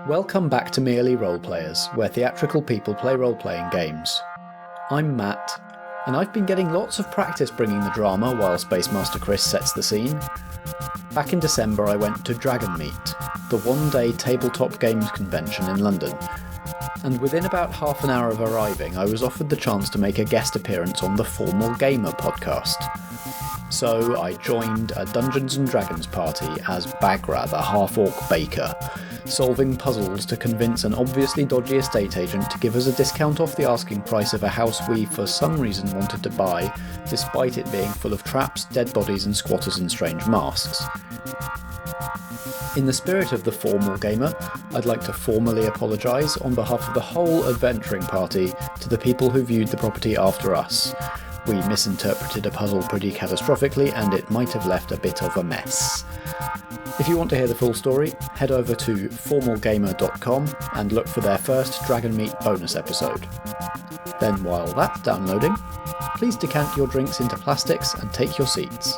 Welcome back to Merely Roleplayers, where theatrical people play role-playing games. I'm Matt, and I've been getting lots of practice bringing the drama while Space Master Chris sets the scene. Back in December I went to Dragon Meet, the one-day tabletop games convention in London, and within about half an hour of arriving I was offered the chance to make a guest appearance on the Formal Gamer podcast. So I joined a Dungeons & Dragons party as Bagra, the half-orc baker, solving puzzles to convince an obviously dodgy estate agent to give us a discount off the asking price of a house we for some reason wanted to buy, despite it being full of traps, dead bodies and squatters in strange masks. In the spirit of the Formal Gamer, I'd like to formally apologise on behalf of the whole adventuring party to the people who viewed the property after us. We misinterpreted a puzzle pretty catastrophically and it might have left a bit of a mess. If you want to hear the full story, head over to formalgamer.com and look for their first Dragon Meet bonus episode. Then while that's downloading, please decant your drinks into plastics and take your seats.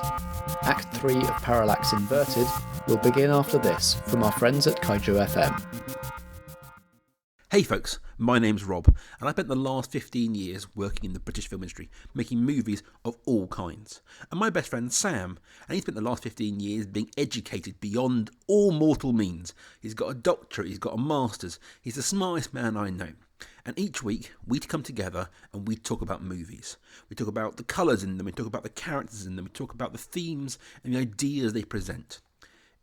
Act 3 of Parallax Inverted will begin after this from our friends at Kaiju FM. Hey folks, my name's Rob, and I spent the last 15 years working in the British film industry, making movies of all kinds. And my best friend Sam, and he spent the last 15 years being educated beyond all mortal means. He's got a doctorate, he's got a master's, he's the smartest man I know. And each week, we'd come together and we'd talk about movies. We talk about the colours in them, we talk about the characters in them, we talk about the themes and the ideas they present.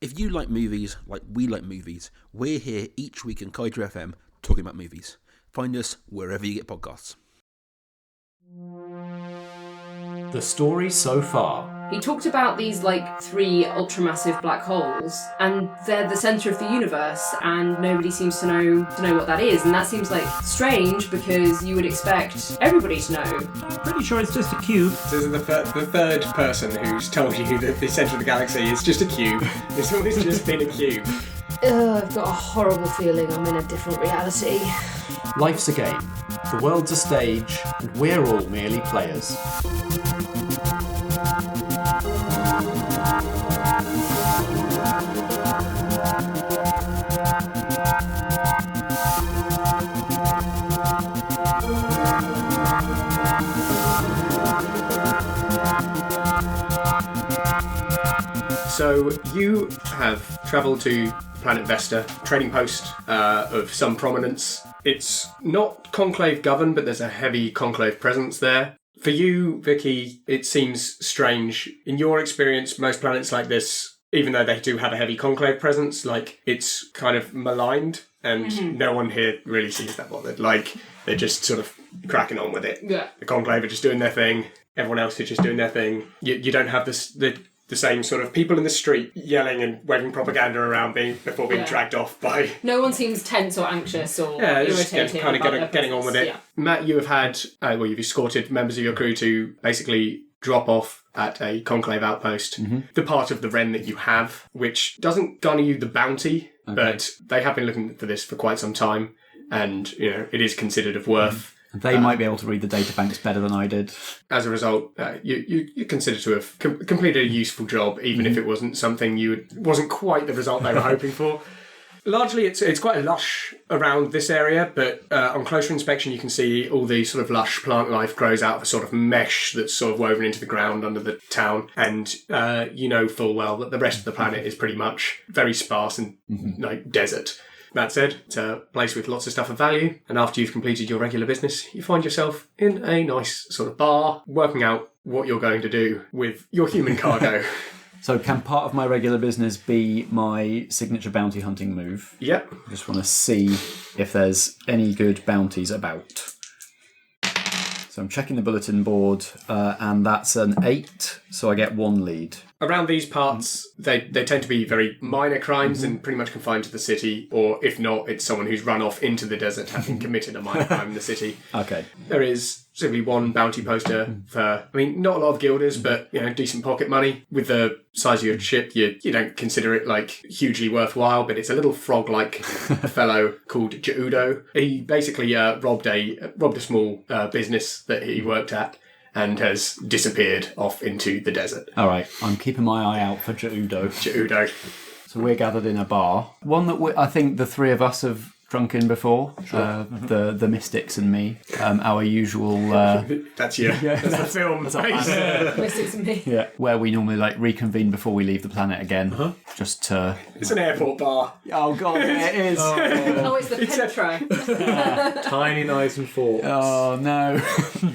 If you like movies like we like movies, we're here each week on Kaiju FM talking about movies. Find us wherever you get podcasts. The story so far. He talked about these three ultramassive black holes, and they're the centre of the universe, and nobody seems to know what that is, and that seems strange because you would expect everybody to know. I'm pretty sure it's just a cube. This is the third person who's told you that the centre of the galaxy is just a cube. It's always just been a cube. I've got a horrible feeling I'm in a different reality. Life's a game, the world's a stage, and we're all merely players. So you have travelled to Planet Vesta, trading post of some prominence. It's not Conclave governed, but there's a heavy Conclave presence there. For you, Vikki, it seems strange. In your experience, most planets like this, even though they do have a heavy Conclave presence, it's kind of maligned, and no one here really seems that bothered. They're just sort of cracking on with it. Yeah. The Conclave are just doing their thing. Everyone else is just doing their thing. You don't have the same sort of people in the street yelling and waving propaganda around before being dragged off by... No one seems tense or anxious or irritated. Just kind of getting on with it. Yeah. Matt, you have had... you've escorted members of your crew to basically drop off at a Conclave outpost. Mm-hmm. The part of the Wren that you have, which doesn't garner you the bounty, but they have been looking for this for quite some time, and, it is considered of worth. They might be able to read the databanks better than I did. As a result, you consider to have completed a useful job, even if it wasn't something wasn't quite the result they were hoping for. Largely, it's quite lush around this area, but on closer inspection, you can see all the sort of lush plant life grows out of a sort of mesh that's sort of woven into the ground under the town, and you know full well that the rest of the planet is pretty much very sparse and desert. That said, it's a place with lots of stuff of value, and after you've completed your regular business, you find yourself in a nice sort of bar, working out what you're going to do with your human cargo. So can part of my regular business be my signature bounty hunting move? Yep. I just want to see if there's any good bounties about. So I'm checking the bulletin board, and that's an 8, so I get 1 lead. Around these parts, they tend to be very minor crimes and pretty much confined to the city, or if not, it's someone who's run off into the desert having committed a minor crime in the city. Okay. There is simply 1 bounty poster for, not a lot of guilders, but, decent pocket money. With the size of your ship, you don't consider it, hugely worthwhile, but it's a little frog-like fellow called Jaudo. He basically robbed a small business that he worked at, and has disappeared off into the desert. All right, I'm keeping my eye out for Jaudo. So we're gathered in a bar. One that I think the three of us have drunk in before. The Mystics and me. Our usual... That's you. That's the film. Mystics and me. Yeah, where we normally reconvene before we leave the planet again. Just to... It's an airport bar. Oh God, yeah, it is. Oh, it's the Petra. Tiny knives and forks. Oh no.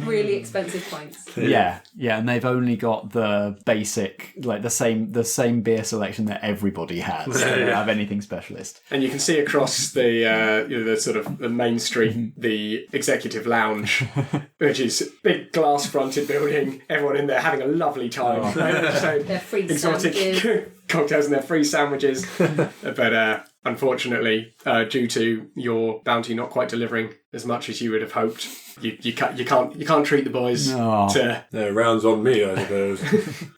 Really expensive pints. Yeah, and they've only got the basic, the same beer selection that everybody has. They don't have anything specialist. And you can see across the sort of the main street, the executive lounge, which is a big glass-fronted building. Everyone in there having a lovely time. So They're free exotic sandwiches. cocktails and their free sandwiches. But unfortunately, due to your bounty not quite delivering as much as you would have hoped, you can't treat the boys to... No, rounds on me, I suppose.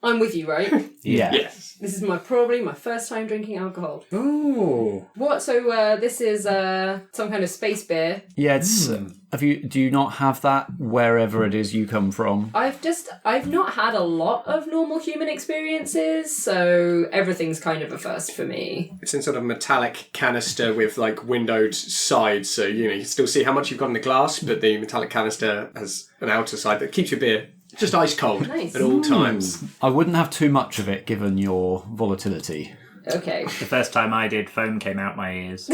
I'm with you, right? Yeah. Yes. This is probably my first time drinking alcohol. Oh. What? So this is some kind of space beer. Yeah, it's... Do you not have that wherever it is you come from? I've not had a lot of normal human experiences, so everything's kind of a first for me. It's in sort of metallic canister with windowed sides, so you can still see how much you've got in the glass, but the metallic canister has an outer side that keeps your beer just ice cold Nice. at all times. I wouldn't have too much of it given your volatility. Okay. The first time I did, foam came out my ears.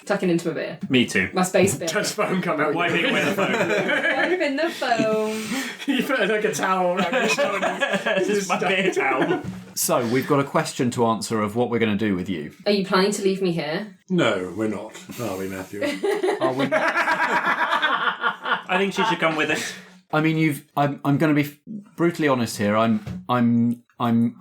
Tucking into my beer. Me too. My space beer. Does foam come out? Wiping away the foam. Wipe in the foam. You put a towel around your shoulders. This is my beer towel. So, we've got a question to answer of what we're going to do with you. Are you planning to leave me here? No, we're not. Are we, Matthew? Are we... I think she should come with us. I mean, I'm going to be brutally honest here. I'm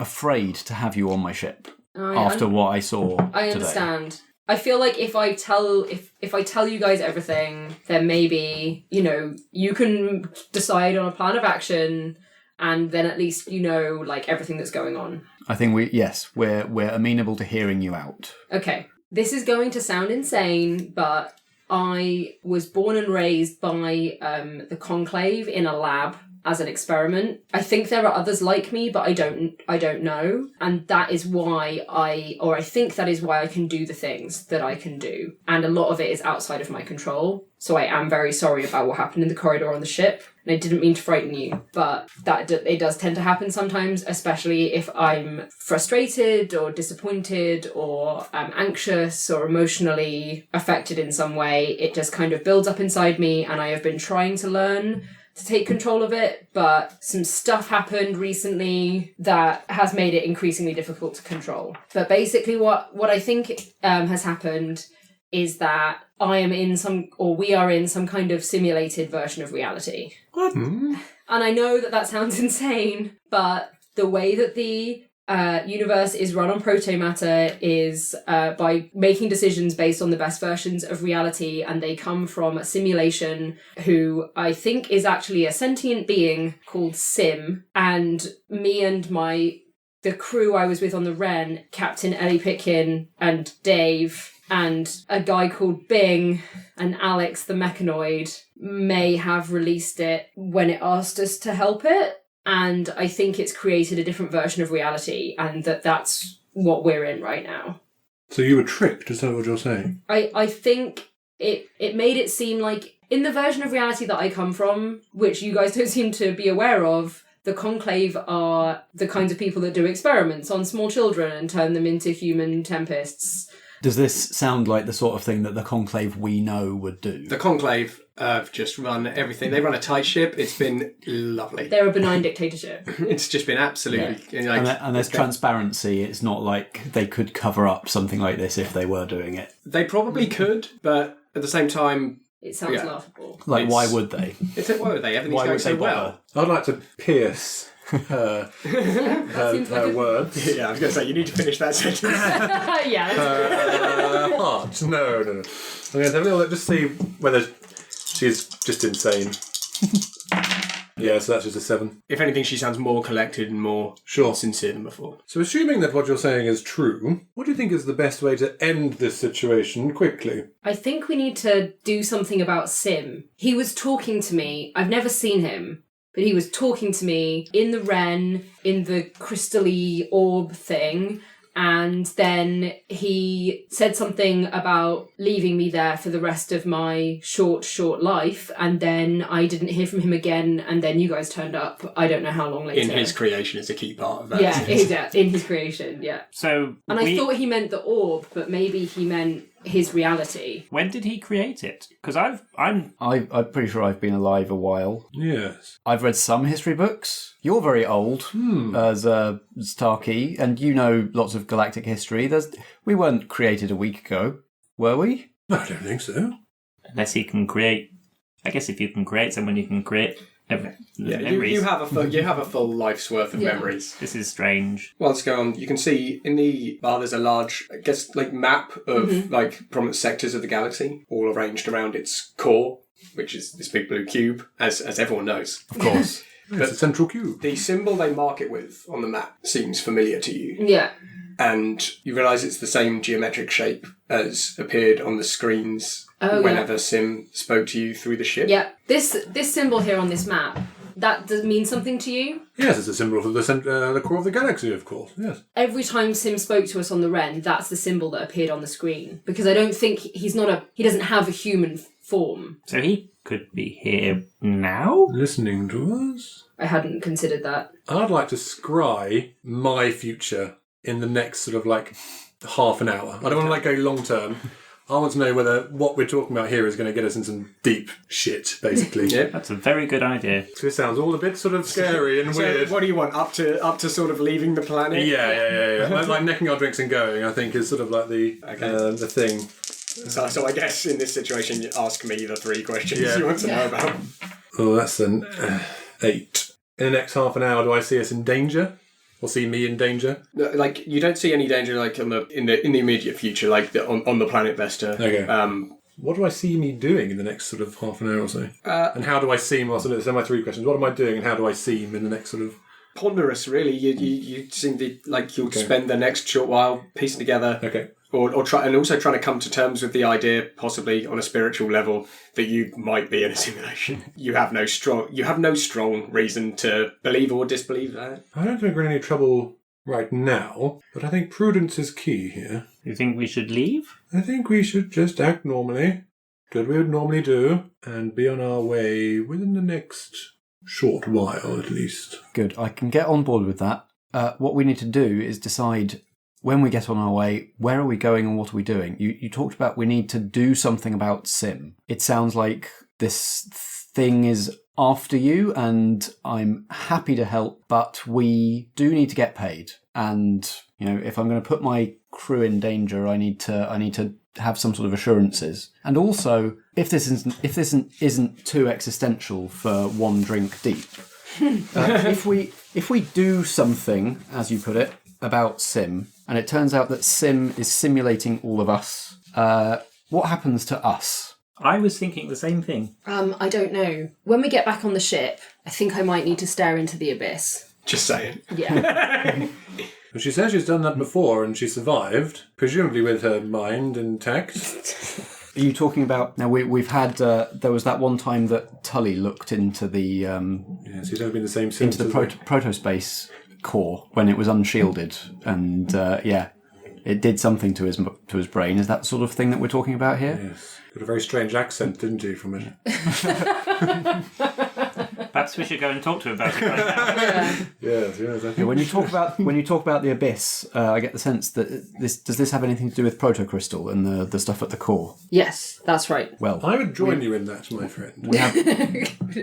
afraid to have you on my ship after what I saw I today. understand. I feel like if I tell you guys everything, then maybe, you can decide on a plan of action, and then at least everything that's going on. I think we're amenable to hearing you out. Okay. This is going to sound insane, but I was born and raised by the Conclave in a lab as an experiment. I think there are others like me, but I don't know. And that is why I think that is why I can do the things that I can do. And a lot of it is outside of my control. So I am very sorry about what happened in the corridor on the ship. And I didn't mean to frighten you, but it does tend to happen sometimes, especially if I'm frustrated or disappointed or anxious or emotionally affected in some way. It just kind of builds up inside me, and I have been trying to learn to take control of it, but some stuff happened recently that has made it increasingly difficult to control. But basically what I think has happened is that we are in some kind of simulated version of reality. What? And I know that sounds insane, but the way that the universe is run on proto-matter is by making decisions based on the best versions of reality, and they come from a simulation who I think is actually a sentient being called Sim, and me and the crew I was with on the Wren, Captain Ellie Pitkin and Dave, and a guy called Bing and Alex the Mechanoid may have released it when it asked us to help it. And I think it's created a different version of reality, and that's what we're in right now. So you were tricked, is that what you're saying? I think it made it seem like, in the version of reality that I come from, which you guys don't seem to be aware of, the Conclave are the kinds of people that do experiments on small children and turn them into human tempests. Does this sound like the sort of thing that the Conclave we know would do? The Conclave have just run everything. They run a tight ship. It's been lovely. They're a benign dictatorship. It's just been absolutely... And there's transparency. It's not like they could cover up something like this if they were doing it. They probably could, but at the same time... It sounds laughable. Why would they? Why would they? Everything's going so well. I'd like to pierce her words. Yeah, I was going to say, you need to finish that sentence. Yeah. Heart. No. I'm going to have a little look, just see whether she's just insane. Yeah, so that's just a 7. If anything, she sounds more collected and more sincere than before. So assuming that what you're saying is true, what do you think is the best way to end this situation quickly? I think we need to do something about Sim. He was talking to me. I've never seen him, but he was talking to me in the Wren, in the crystal-y orb thing, and then he said something about leaving me there for the rest of my short life, and then I didn't hear from him again, and then you guys turned up. I don't know how long later. In his creation is a key part of that. Yeah, in his creation, yeah. So, And I thought he meant the orb, but maybe he meant his reality. when did he create it? Because I'm I'm pretty sure I've been alive a while. Yes. I've read some history books. You're very old as Starkey, and you know lots of galactic history. We weren't created a week ago, were we? I don't think so. unless he can create. I guess if you can create someone, you can create memories. You have a full life's worth of memories. This is strange. Well, let's go on. You can see in the bar there's a large, I guess, like map of like prominent sectors of the galaxy, all arranged around its core, which is this big blue cube, as everyone knows. Of course. It's a central cube. The symbol they mark it with on the map seems familiar to you. Yeah. And you realise it's the same geometric shape as appeared on the screens whenever Sim spoke to you through the ship. Yeah. This symbol here on this map, that does mean something to you? Yes, it's a symbol for the core of the galaxy, of course. Yes. Every time Sim spoke to us on the Ren, that's the symbol that appeared on the screen. Because I don't think he doesn't have a human form. So he could be here now? Listening to us? I hadn't considered that. I'd like to scry my future in the next sort of like half an hour. I don't want to like go long term. I want to know whether what we're talking about here is going to get us in some deep shit, basically. Yep. That's a very good idea. So it sounds all a bit sort of scary and weird. What do you want? Up to sort of leaving the planet? Yeah. like necking our drinks and going, I think, is sort of like the thing. So I guess in this situation, you ask me the 3 questions you want to know about. Oh, that's an 8. In the next half an hour, do I see us in danger? Or see me in danger? Like, you don't see any danger like in the immediate future, like on the planet Vesta. Okay. What do I see me doing in the next sort of half an hour or so? And how do I seem? Well, so those are my 3 questions. What am I doing, and how do I seem in the next sort of? Ponderous, really. You seem to like you'll spend the next short while piecing together. Okay. Or try, and also trying to come to terms with the idea, possibly on a spiritual level, that you might be in a simulation. You have no strong reason to believe or disbelieve that. I don't think we're in any trouble right now, but I think prudence is key here. You think we should leave? I think we should just act normally, do what we would normally do, and be on our way within the next short while, at least. Good. I can get on board with that. What we need to do is decide when we get on our way, where are we going and what are we doing? You talked about we need to do something about Sim. It sounds like this thing is after you, and I'm happy to help, but we do need to get paid. And, if I'm going to put my crew in danger, I need to have some sort of assurances. And also, if this isn't too existential for one drink deep, if we do something, as you put it, about Sim, and it turns out that Sim is simulating all of us, what happens to us? I was thinking the same thing. I don't know. When we get back on the ship, I think I might need to stare into the abyss. Just saying. Yeah. She says she's done that before and she survived, presumably with her mind intact. Are you talking about... Now, we've had... there was that one time that Tully looked into the... Yes, he's only been the same since. Into the protospace core when it was unshielded, and it did something to his brain. Is that the sort of thing that we're talking about here? Yes. Got a very strange accent, didn't he, from it? Perhaps we should go and talk to him about it right now. Yes. I think When you talk about the abyss, I get the sense that does this have anything to do with protocrystal and the stuff at the core? Yes, that's right. Well, I would join you in that, my friend.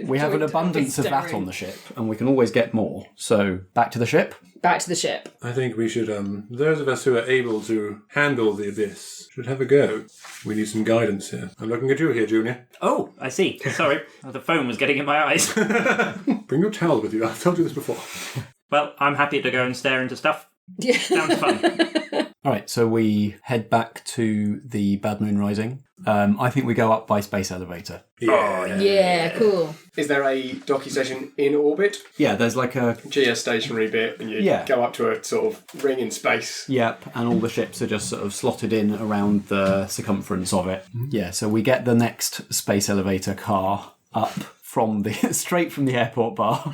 we have an abundance of that on the ship, and we can always get more. So back to the ship. Back to the ship. I think we should, those of us who are able to handle the abyss should have a go. We need some guidance here. I'm looking at you here, Junior. Oh, I see. Sorry. The phone was getting in my eyes. Bring your towel with you. I've told you this before. Well, I'm happy to go and stare into stuff. Yeah. Sounds fun. All right, so we head back to the Bad Moon Rising. I think we go up by space elevator. Yeah, cool. Is there a docking station in orbit? Yeah, there's like a... Geostationary bit, and you go up to a sort of ring in space. Yep, and all the ships are just sort of slotted in around the circumference of it. Yeah, so we get the next space elevator car up from straight from the airport bar.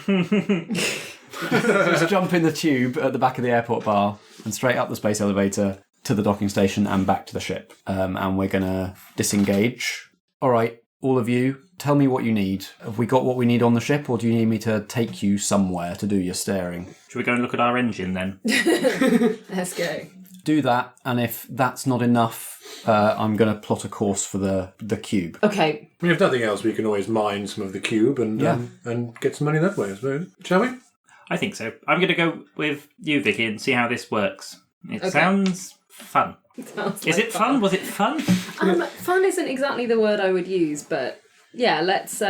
Just jump in the tube at the back of the airport bar and straight up the space elevator to the docking station and back to the ship. And we're going to disengage. All right, all of you, tell me what you need. Have we got what we need on the ship, or do you need me to take you somewhere to do your steering? Should we go and look at our engine then? Let's go. Do that, and if that's not enough, I'm going to plot a course for the cube. Okay. I mean, if nothing else, we can always mine some of the cube and get some money that way, I suppose. Shall we? I think so. I'm going to go with you, Vikki, and see how this works. It Okay. sounds fun. Sounds Is like it fun? Was it fun? Fun isn't exactly the word I would use, but yeah, let's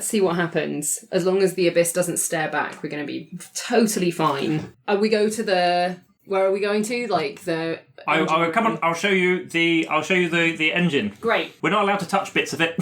see what happens. As long as the abyss doesn't stare back, we're going to be totally fine. We go to the. Where are we going to? Like the. Come on. I'll show you the engine. Great. We're not allowed to touch bits of it.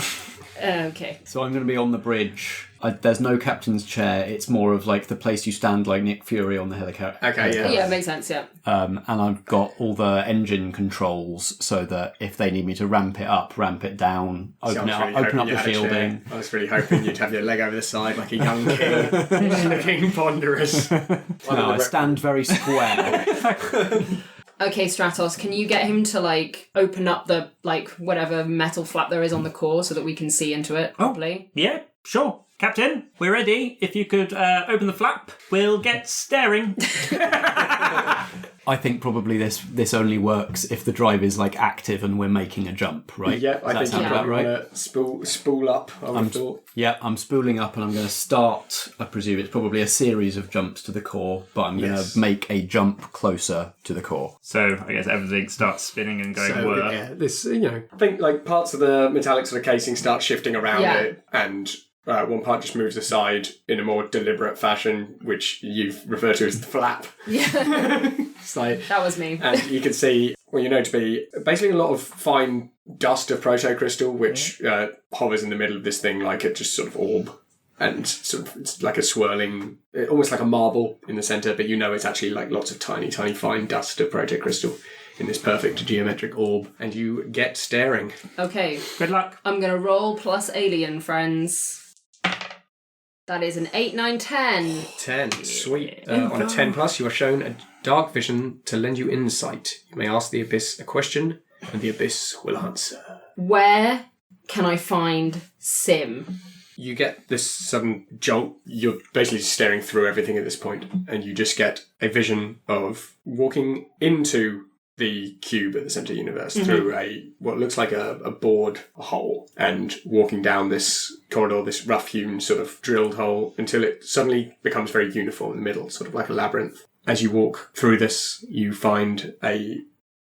Okay. So I'm going to be on the bridge. There's no captain's chair. It's more of like the place you stand like Nick Fury on the helicopter. Okay, yeah. Yeah, makes sense. Yeah. And I've got all the engine controls so that if they need me to ramp it up, ramp it down, open up the shielding. I was really hoping you'd have your leg over the side like a young king, looking ponderous. No, I stand very square. Okay, Stratos, can you get him to like open up the like whatever metal flap there is on the core so that we can see into it properly? Yeah, sure. Captain, we're ready. If you could open the flap, we'll get staring. I think probably this only works if the drive is like active and we're making a jump, right? Yeah, I think you about right? want to spool up, I would have thought. Yeah, I'm spooling up and I'm going to start, I presume it's probably a series of jumps to the core, but I'm going to make a jump closer to the core. So I guess everything starts spinning and going whir. Yeah, this, I think like parts of the metallic sort of casing start shifting around it, and one part just moves aside in a more deliberate fashion, which you've referred to as the flap. Yeah. So, That was me. and you can see what you know to be basically a lot of fine dust of proto-crystal, which hovers in the middle of this thing like a just sort of orb. And sort of, it's like a swirling, almost like a marble in the centre, but you know it's actually like lots of tiny, tiny fine dust of proto-crystal in this perfect geometric orb. And you get staring. Okay. Good luck. I'm going to roll plus alien, friends. That is an 8, 9, 10. 10. Sweet. On a 10 plus, you are shown a dark vision to lend you insight. You may ask the abyss a question, and the abyss will answer. Where can I find Sim? You get this sudden jolt. You're basically staring through everything at this point, and you just get a vision of walking into the cube at the centre of the universe through what looks like a bored hole, and walking down this corridor, this rough-hewn sort of drilled hole, until it suddenly becomes very uniform in the middle, sort of like a labyrinth. As you walk through this, you find a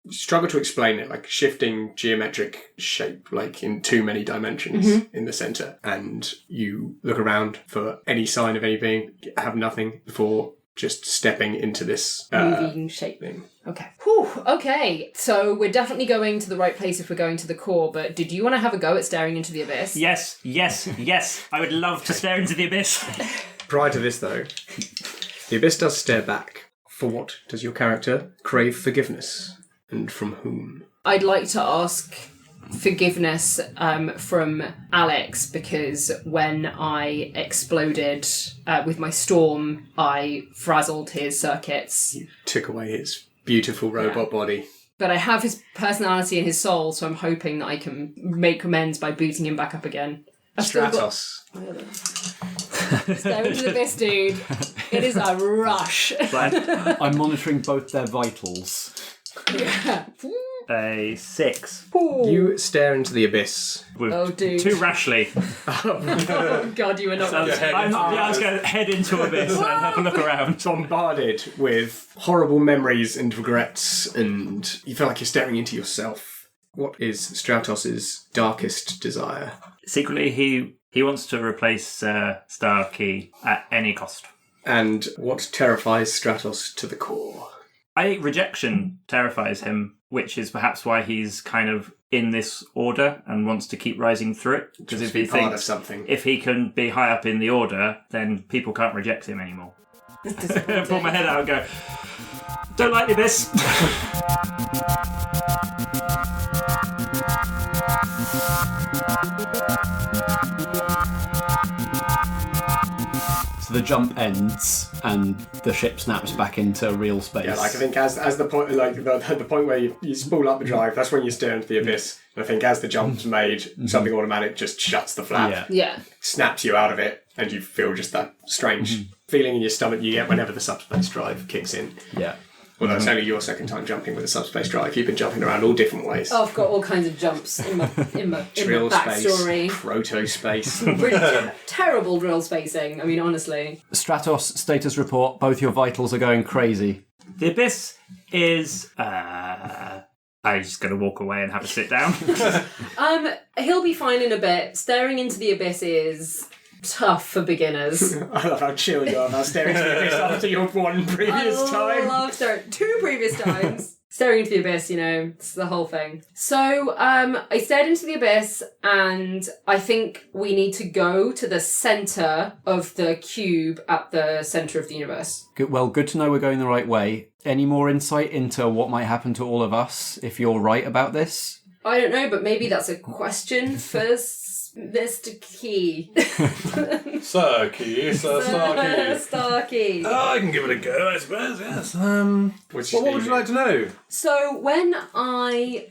struggle to explain it, like shifting geometric shape, like in too many dimensions in the centre. And you look around for any sign of any being, have nothing before just stepping into this Moving shape. thing. Okay. Whew, okay. So we're definitely going to the right place if we're going to the core, but did you want to have a go at staring into the abyss? Yes. I would love to stare into the abyss. Prior to this, though, the abyss does stare back. For what does your character crave forgiveness? And from whom? I'd like to ask forgiveness from Alex, because when I exploded with my storm, I frazzled his circuits. You took away his beautiful robot body. But I have his personality and his soul, so I'm hoping that I can make amends by booting him back up again. I've still got- Stratos. Stare into the abyss, dude. It is a rush. I'm monitoring both their vitals. Yeah. A 6. You stare into the abyss. Oh, dude. Too rashly. Oh, God, you were not... I was going to head into abyss and have a look around. Bombarded with horrible memories and regrets, and you feel like you're staring into yourself. What is Stratos' darkest desire? Secretly, he wants to replace Starkey at any cost. And what terrifies Stratos to the core? I think rejection terrifies him, which is perhaps why he's kind of in this order and wants to keep rising through it. Because if he part of thinks something. if he can be high up in the order, then people can't reject him anymore. Pull my head out and go, don't like the abyss. So So the jump ends and the ship snaps back into real space. Yeah, like I think as the point, like the point where you spool up the drive, that's when you stare into the abyss. And I think as the jump's made, something automatic just shuts the flap, Yeah. snaps you out of it, and you feel just that strange feeling in your stomach you get whenever the subspace drive kicks in. Yeah. Although it's only your second time jumping with a subspace drive, you've been jumping around all different ways. Oh, I've got all kinds of jumps in my Drill backstory. space, proto space. Terrible drill spacing. I mean, honestly. Stratos, status report, both your vitals are going crazy. The abyss is. I'm just going to walk away and have a sit down. He'll be fine in a bit. Staring into the abyss is tough for beginners. I love how chill you are now staring into the abyss after your one previous time. I love staring. 2 previous times. Staring into the abyss, it's the whole thing. So, I stared into the abyss, and I think we need to go to the centre of the cube at the centre of the universe. Good to know we're going the right way. Any more insight into what might happen to all of us if you're right about this? I don't know, but maybe that's a question for Mr. Key. Sir Key, Starkey. Starkey. I can give it a go, I suppose, yes. What would you like to know? So when I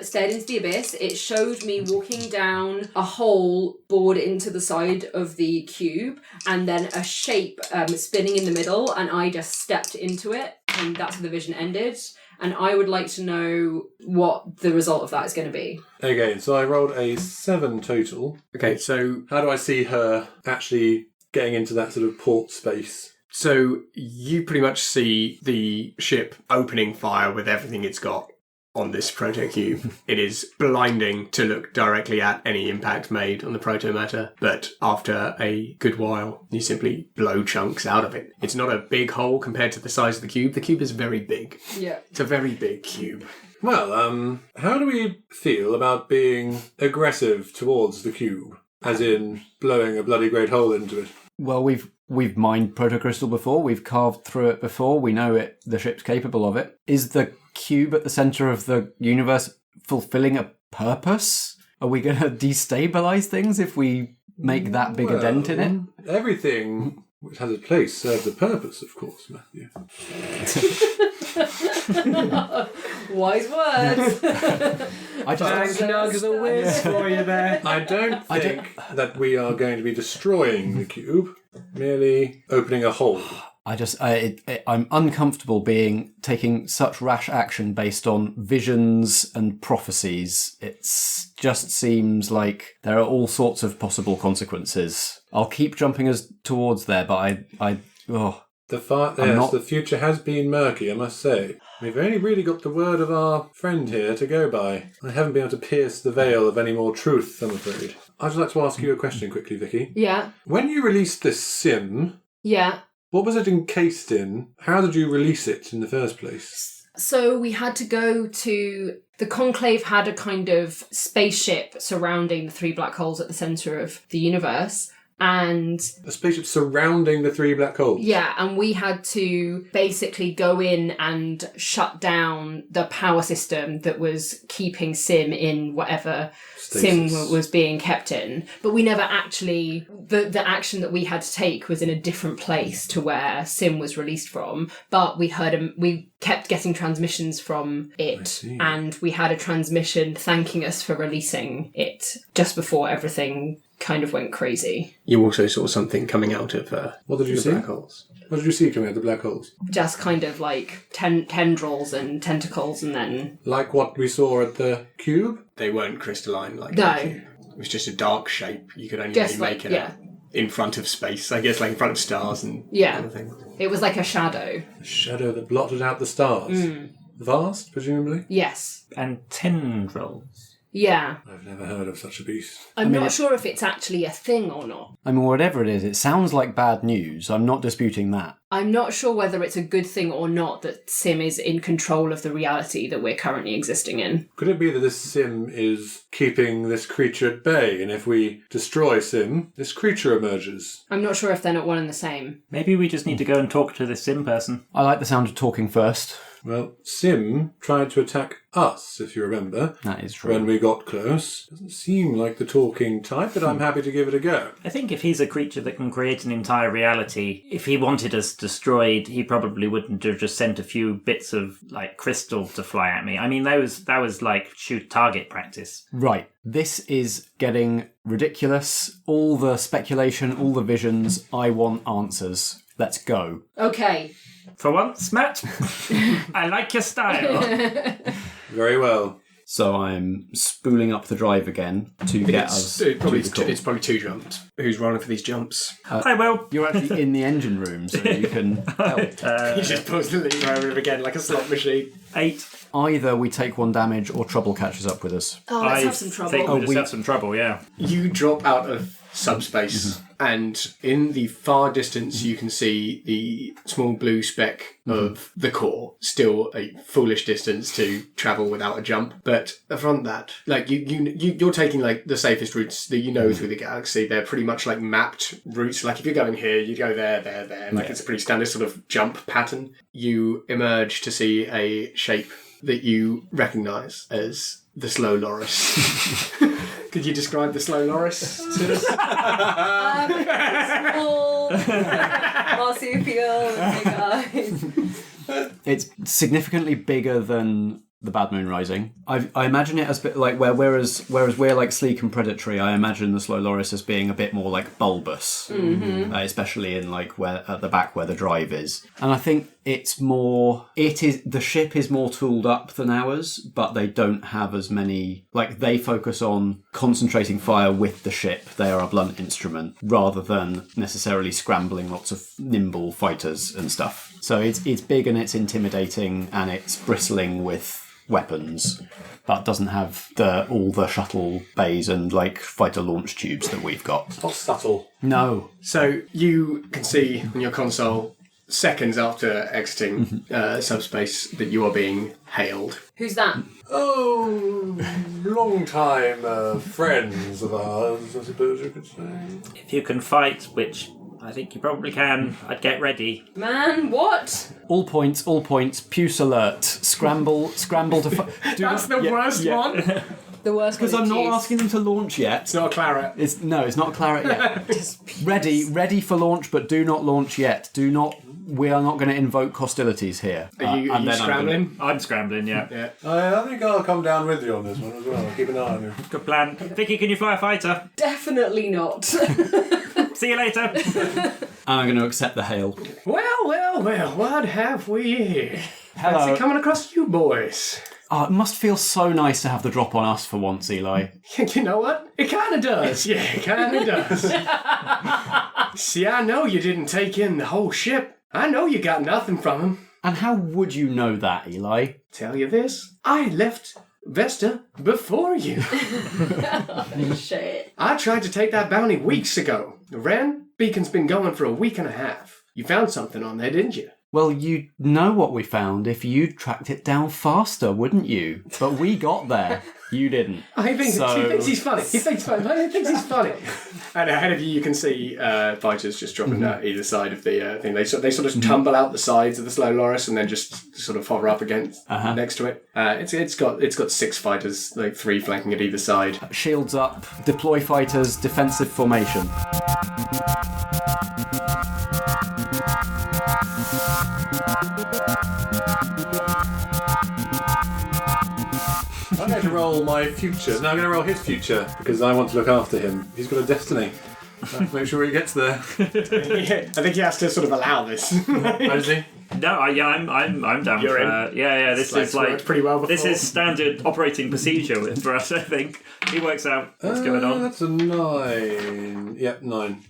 stared into the abyss, it showed me walking down a hole bored into the side of the cube, and then a shape spinning in the middle, and I just stepped into it, and that's where the vision ended. And I would like to know what the result of that is going to be. Okay, so I rolled a 7 total. Okay, so How do I see her actually getting into that sort of port space? So you pretty much see the ship opening fire with everything it's got on this proto-cube. It is blinding to look directly at any impact made on the proto-matter, but after a good while, you simply blow chunks out of it. It's not a big hole compared to the size of the cube. The cube is very big. Yeah. It's a very big cube. Well, how do we feel about being aggressive towards the cube? As in blowing a bloody great hole into it? Well, we've mined protocrystal before. We've carved through it before. We know the ship's capable of it. Is the cube at the centre of the universe fulfilling a purpose? Are we going to destabilise things if we make that big a dent in it? Everything which has a place serves a purpose, of course, Matthew. Wise words. I just Snug as a whiz for you there. I don't think that we are going to be destroying the cube, merely opening a hole. I'm uncomfortable taking such rash action based on visions and prophecies. It just seems like there are all sorts of possible consequences. I'll keep jumping us towards there, but The future has been murky, I must say. We've only really got the word of our friend here to go by. I haven't been able to pierce the veil of any more truth, I'm afraid. I'd just like to ask you a question quickly, Vikki. Yeah. When you released this sim, Yeah. what was it encased in? How did you release it in the first place? So we had to go to... The Conclave had a kind of spaceship surrounding the 3 black holes at the centre of the universe. And A spaceship surrounding the 3 black holes? yeah, and we had to basically go in and shut down the power system that was keeping Sim in whatever Sim was being kept in. But we never actually... The action that we had to take was in a different place to where Sim was released from. But we kept getting transmissions from it, and we had a transmission thanking us for releasing it just before everything kind of went crazy. You also saw something coming out of What did you see? black holes. What did you see coming out of the black holes? Just kind of like tendrils and tentacles, and then... Like what we saw at the cube? They weren't crystalline like No. the cube. It was just a dark shape. You could only Just really like, make it yeah. in front of space. I guess like in front of stars and Yeah. kind of thing. It was like a shadow. A shadow that blotted out the stars. Vast, presumably? Yes. And tendrils. Yeah. I've never heard of such a beast. I'm not sure if it's actually a thing or not. I mean, whatever it is, it sounds like bad news. I'm not disputing that. I'm not sure whether it's a good thing or not that Sim is in control of the reality that we're currently existing in. Could it be that this sim is keeping this creature at bay, and if we destroy sim, this creature emerges? I'm not sure if they're not one and the same. Maybe we just need to go and talk to this sim person. I like the sound of talking first. Well, Sim tried to attack us, if you remember. That is true. When we got close. Doesn't seem like the talking type, but I'm happy to give it a go. I think if he's a creature that can create an entire reality, if he wanted us destroyed, he probably wouldn't have just sent a few bits of like crystal to fly at me. I mean, that was like shoot target practice. Right. This is getting ridiculous. All the speculation, all the visions. I want answers. Let's go. Okay. For once, Matt, I like your style. Very well. So I'm spooling up the drive again to get us to the core. It's probably 2 jumps. Who's rolling for these jumps? I will. You're actually in the engine room, so you can help. He just pulls the lever over again like a slot machine. 8. Either we take 1 damage or trouble catches up with us. Oh, let's have some trouble. I think we just have some trouble, yeah. You drop out of subspace, and in the far distance you can see the small blue speck of the core. Still a foolish distance to travel without a jump, but from that, like you're taking like the safest routes that you know through the galaxy. They're pretty much like mapped routes. Like if you're going here, you go there. Like it's a pretty standard sort of jump pattern. You emerge to see a shape that you recognise as the Slow Loris. Could you describe the Slow Loris to us? Small, marsupial, big eyes. It's significantly bigger than the Bad Moon Rising. I imagine it as a bit like whereas we're like sleek and predatory, I imagine the Slow Loris as being a bit more like bulbous, especially in like where at the back where the drive is. And I think the ship is more tooled up than ours, but they don't have as many, like they focus on concentrating fire with the ship. They are a blunt instrument rather than necessarily scrambling lots of nimble fighters and stuff. So it's big and it's intimidating and it's bristling with weapons, but doesn't have all the shuttle bays and like fighter launch tubes that we've got. It's not subtle. No. So you can see on your console, seconds after exiting subspace, that you are being hailed. Who's that? Oh, long time friends of ours, I suppose you could say. If you can fight, which I think you probably can, I'd get ready. Man, what? All points, Puce alert. Scramble to... That's the worst one. The worst one. Because I'm not asking them to launch yet. It's not a claret. It's not a claret yet. Ready for launch, but do not launch yet. We are not going to invoke hostilities here. Are you scrambling? I'm scrambling, yeah. I think I'll come down with you on this one as well. Keep an eye on you. Good plan. Vikki, can you fly a fighter? Definitely not. See you later. And I'm going to accept the hail. Well, what have we here? Hello. Fancy coming across you boys. Oh, it must feel so nice to have the drop on us for once, Eli. You know what? It kind of does. Yeah, it kind of does. See, I know you didn't take in the whole ship. I know you got nothing from him. And how would you know that, Eli? Tell you this, I left Vesta before you. Shit. I tried to take that bounty weeks ago. The Ren beacon's been going for a week and a half. You found something on there, didn't you? Well, you'd know what we found if you'd tracked it down faster, wouldn't you? But we got there. You didn't. He thinks he's funny. He thinks he's funny. And ahead of you, you can see fighters just dropping down either side of the thing. They sort of tumble out the sides of the Slow Loris and then just sort of hover up against next to it. It's got 6 fighters, like 3 flanking at either side. Shields up. Deploy fighters. Defensive formation. I'm going to roll my future. No, I'm going to roll his future because I want to look after him. He's got a destiny. I have to make sure he gets there. Yeah, I think he has to sort of allow this. Does he? No, I'm down You're for in? yeah. This It's is like like worked pretty well this before. is standard operating procedure for us. I think he works out what's going on. That's a 9. Yep, 9.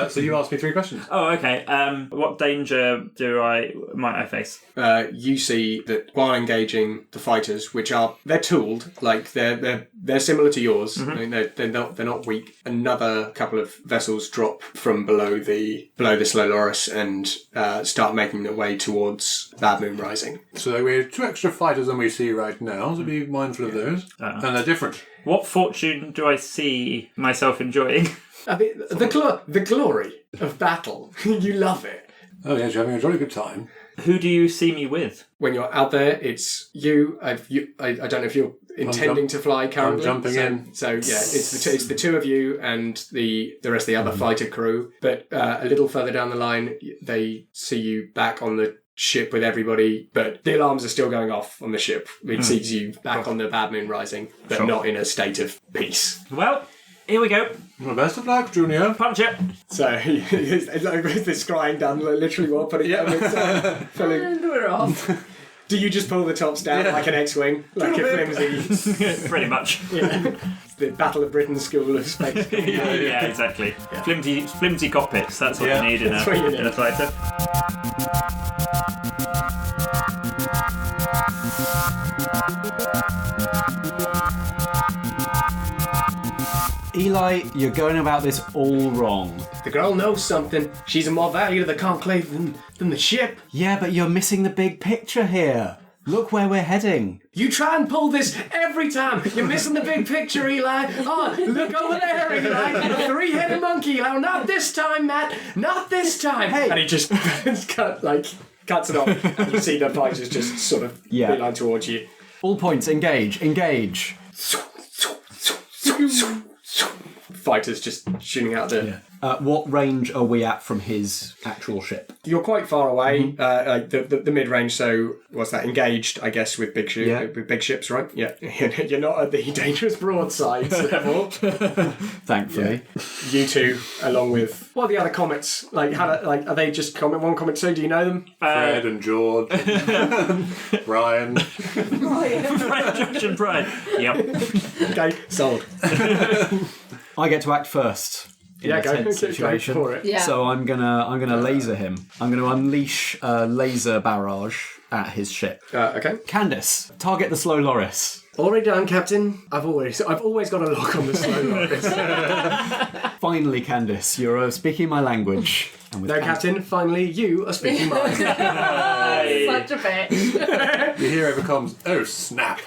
So you asked me 3 questions. Oh, okay. What danger might I face? You see that while engaging the fighters, which they're tooled, like they're similar to yours. I mean, they're not weak. Another couple of vessels drop from below the Slow Loris and start making their way towards Bad Moon Rising. So we have 2 extra fighters than we see right now, so be mindful of those. And they're different. What fortune do I see myself enjoying? I mean, the glory of battle. You love it. Oh yes, you're having a jolly good time. Who do you see me with? When you're out there, it's you. I don't know if you're intending to fly currently. I'm jumping in. So yeah, it's the two of you and the rest of the other fighter crew. But a little further down the line, they see you back on the ship with everybody, but the alarms are still going off on the ship. It sees you back on the Bad Moon Rising, but not in a state of peace. Well, here we go. Well, best of luck, Junior. Punch it. So it's like the scrying done, literally while putting it on filling. And we're off. Do you just pull the tops down like an X-wing, like a flimsy? Pretty much. Yeah. The Battle of Britain School of Space. Yeah, exactly. Yeah. Flimsy cockpits. That's what you need in a fighter. Eli, you're going about this all wrong. The girl knows something. She's of more value to the Conclave than the ship. Yeah, but you're missing the big picture here. Look where we're heading. You try and pull this every time. You're missing the big picture, Eli. Oh, look over there, Eli. A three-headed monkey. Oh, not this time, Matt. Not this time. Hey. And he just cuts it off. And you see the fighters just sort of beeline towards you. All points, engage. Fighters just shooting out the... What range are we at from his actual ship? You're quite far away, like the mid-range, so what's that, engaged, I guess, with big ships, right? Yeah. You're not at the dangerous broadsides level. Thankfully. Yeah. You two, along with... What are the other comets? Are they just one comet two? Do you know them? Fred and George. Brian. Fred, George and Brian. Yep. Okay, sold. I get to act first. In a tense situation. Go for it. Yeah. So I'm gonna laser him. I'm gonna unleash a laser barrage at his ship. Okay. Candace, target the slow Loris. Already done, Captain. I've always got a lock on the slow Loris. Finally, Candace, you're speaking my language. And with Captain. Finally, you are speaking mine. Such a bitch. Your hero becomes, oh snap.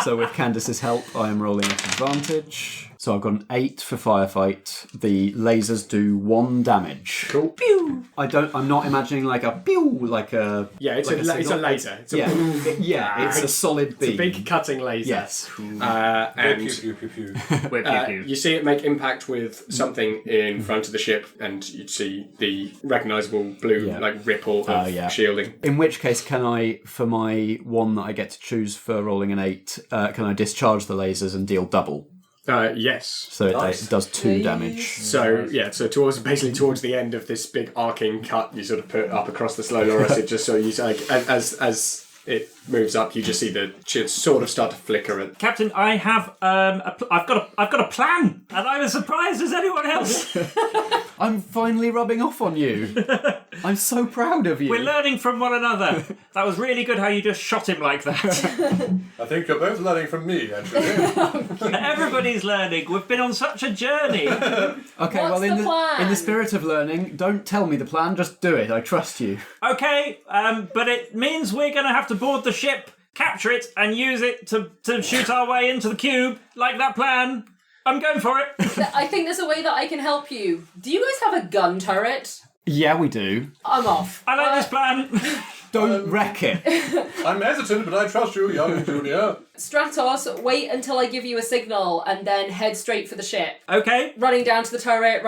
So with Candace's help, I am rolling at advantage. So I've got an 8 for firefight. The lasers do 1 damage. Cool. Pew! I'm not imagining like a pew, like a... Yeah, it's a laser. It's it's a solid beam. It's a big cutting laser. Yes. And Pew, pew, pew, pew. you see it make impact with something in front of the ship, and you see the recognisable blue ripple of shielding. In which case, can I, for my one that I get to choose for rolling an 8, can I discharge the lasers and deal double? Yes. So it does 2 damage. So towards the end of this big arcing cut, you sort of put up across the slow Loris. It just so you like as it moves up, you just see the shit sort of start to flicker. Captain, I have I've got a plan, and I'm as surprised as anyone else. I'm finally rubbing off on you. I'm so proud of you. We're learning from one another. That was really good how you just shot him like that. I think you're both learning from me, actually. Everybody's learning. We've been on such a journey. Okay, What's the plan? in the spirit of learning, don't tell me the plan, just do it. I trust you. Okay, but it means we're going to have to board the ship, capture it, and use it to shoot our way into the cube, like that plan. I'm going for it. I think there's a way that I can help you. Do you guys have a gun turret? Yeah, we do. I'm off. I like this plan. Don't wreck it. I'm hesitant, but I trust you, young Junior. Stratos, wait until I give you a signal and then head straight for the ship. Okay. Running down to the turret,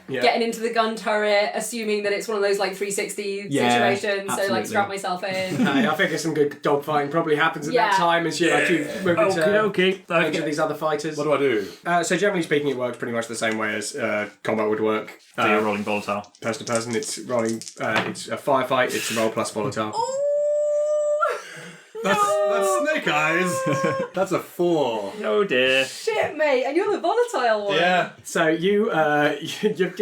getting into the gun turret, assuming that it's one of those like 360 situations, so like strap myself in. I figure some good dogfighting probably happens at that time as you move into these other fighters. What do I do? So generally speaking, it works pretty much the same way as combat would work. So you're rolling volatile. Person to person, it's rolling. It's a firefight. It's a roll plus volatile. That's Snake Eyes. That's a 4. Oh dear. Shit, mate, and you're the volatile one. Yeah. So you're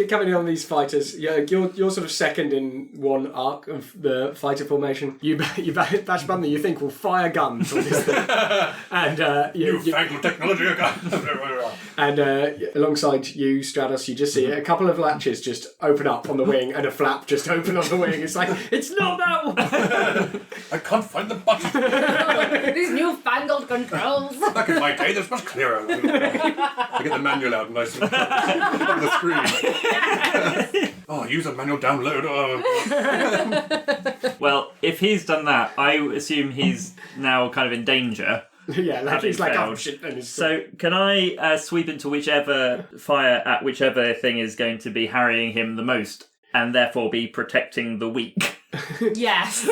coming in on these fighters. You're sort of second in one arc of the fighter formation. You bash button that you think will fire guns on this thing, and You fangled technology. and alongside you, Stratos, you just see a couple of latches just open up on the wing and a flap just open on the wing. It's like, it's not that one. I can't find the button. These newfangled controls. Back in my day, this was clearer. I get the manual out and I on the screen. Oh, use a manual download. Well, if he's done that, I assume he's now kind of in danger. Yeah, like Having he's like, failed. oh shit, then it's So can I sweep into whichever fire at whichever thing is going to be harrying him the most, and therefore be protecting the weak? Yes.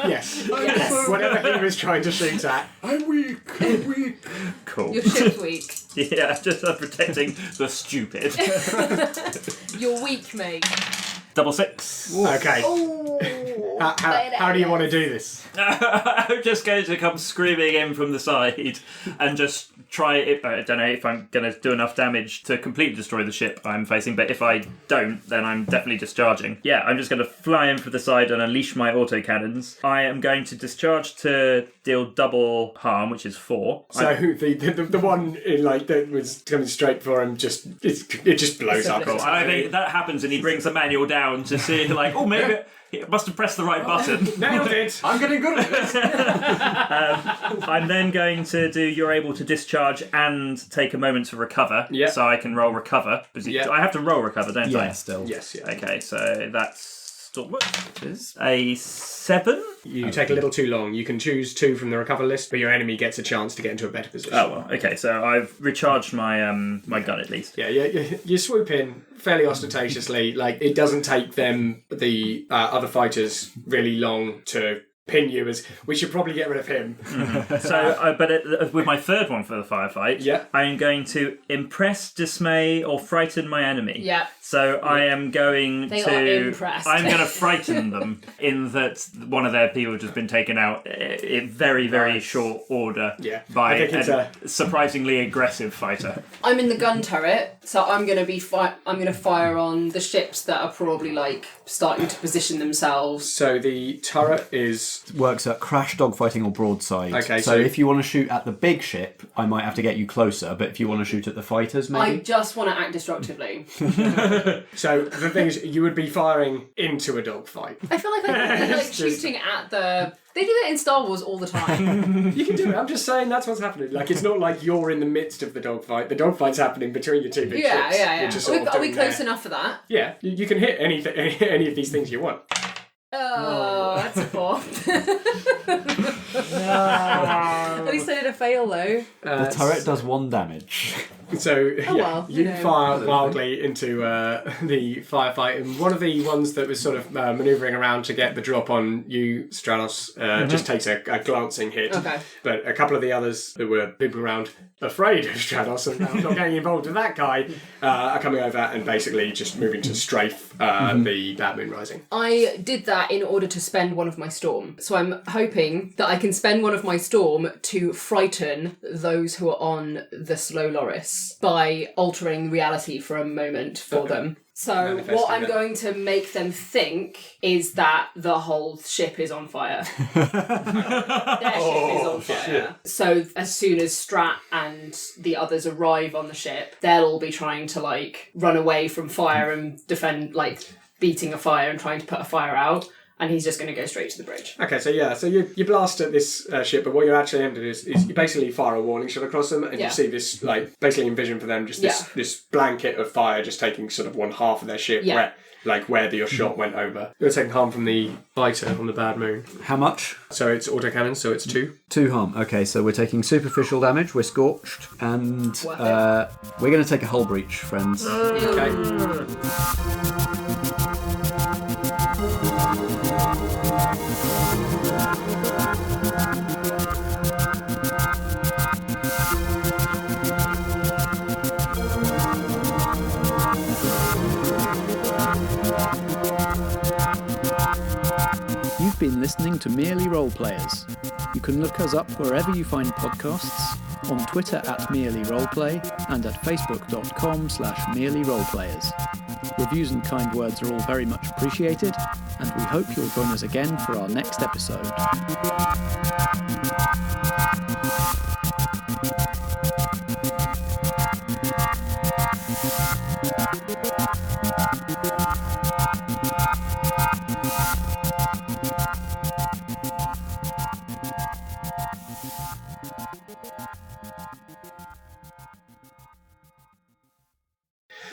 yes. Whatever he was trying to shoot at. I'm weak. I'm weak. Cool. Your ship's weak. Yeah, just protecting the stupid. You're weak, mate. Double 6. Okay. Oh. How do you want to do this? I'm just going to come screaming in from the side and just try it. I don't know if I'm going to do enough damage to completely destroy the ship I'm facing, but if I don't, then I'm definitely discharging. Yeah, I'm just going to fly in for the side and unleash my autocannons. I am going to discharge to deal double harm, which is 4. So the one in, like that was coming straight for him it just blows up. Cool. I think that happens and he brings the manual down to see, like, oh, maybe he must have pressed the right button. Nailed it. I'm getting good at this. I'm then going to do you're able to discharge and take a moment to recover. Yeah. So I can roll recover. Yeah. I have to roll recover, don't I? Yeah, still. Yes, yeah. Okay, so that's a 7. You take a little too long. You can choose 2 from the recover list, but your enemy gets a chance to get into a better position. Oh well, okay. So I've recharged my my gun at least. Yeah, you swoop in fairly ostentatiously. Like, it doesn't take them, the other fighters, really long to pin you, as we should probably get rid of him. So, but with my third one for the firefight, Yeah. I am going to impress, dismay, or frighten my enemy. Yeah. So I am going They to. are impressed. I'm going to frighten them in that one of their people has just been taken out in very, very short order by I think it's a surprisingly aggressive fighter. I'm in the gun turret, so I'm going to be I'm going to fire on the ships that are probably like starting to position themselves. So the turret works at crash, dogfighting, or broadside. Okay, so if you want to shoot at the big ship, I might have to get you closer. But if you want to shoot at the fighters, I maybe. just want to act destructively. So the thing is, you would be firing into a dogfight. I feel like I would be like shooting at the. They do that in Star Wars all the time. You can do it. I'm just saying that's what's happening. Like, it's not like you're in the midst of the dogfight. The dogfight's happening between your two big ships. Yeah. Which is sort of Are we doing close that. enough for that? Yeah, you can hit any of these things you want. Oh, that's a 4. At least I did a fail though. The turret does 1 damage. So well, you fire wildly into the firefight, and one of the ones that was sort of manoeuvring around to get the drop on you, Stratos, just takes a glancing hit. Okay. But a couple of the others that were peeping around, afraid of Stratos and not getting involved with that guy, are coming over and basically just moving to strafe the Bad Moon Rising. I did that in order to spend one of my storm. So I'm hoping that I can spend one of my storm to frighten those who are on the slow Loris by altering reality for a moment for them. So what I'm going to make them think is that the whole ship is on fire. Their ship is on fire. Shit. So as soon as Strat and the others arrive on the ship, they'll all be trying to like run away from fire and defend, like beating a fire and trying to put a fire out. And he's just going to go straight to the bridge. Okay, so you blast at this ship, but what you're actually aiming to do is you basically fire a warning shot across them, and you see this, like, basically envision for them just this blanket of fire just taking sort of one half of their ship, where your shot went over. You're taking harm from the fighter on the Bad Moon. How much? So it's autocannon, so it's 2. 2 harm. Okay, so we're taking superficial damage, we're scorched, and we're going to take a hull breach, friends. Okay. You've been listening to Merely Roleplayers. You can look us up wherever you find podcasts, on Twitter at Merely Roleplay and at facebook.com/merelyroleplayers. Reviews and kind words are all very much appreciated, and we hope you'll join us again for our next episode.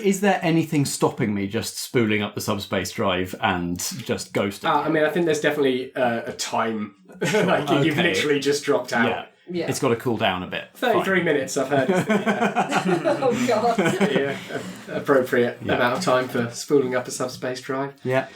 Is there anything stopping me just spooling up the subspace drive and just ghosting? I mean, I think there's definitely a time. Like you've Okay. literally just dropped out. Yeah. Yeah. It's got to cool down a bit. 33 Fine. minutes, I've heard, is Oh god. the appropriate amount of time for spooling up a subspace drive. Yeah.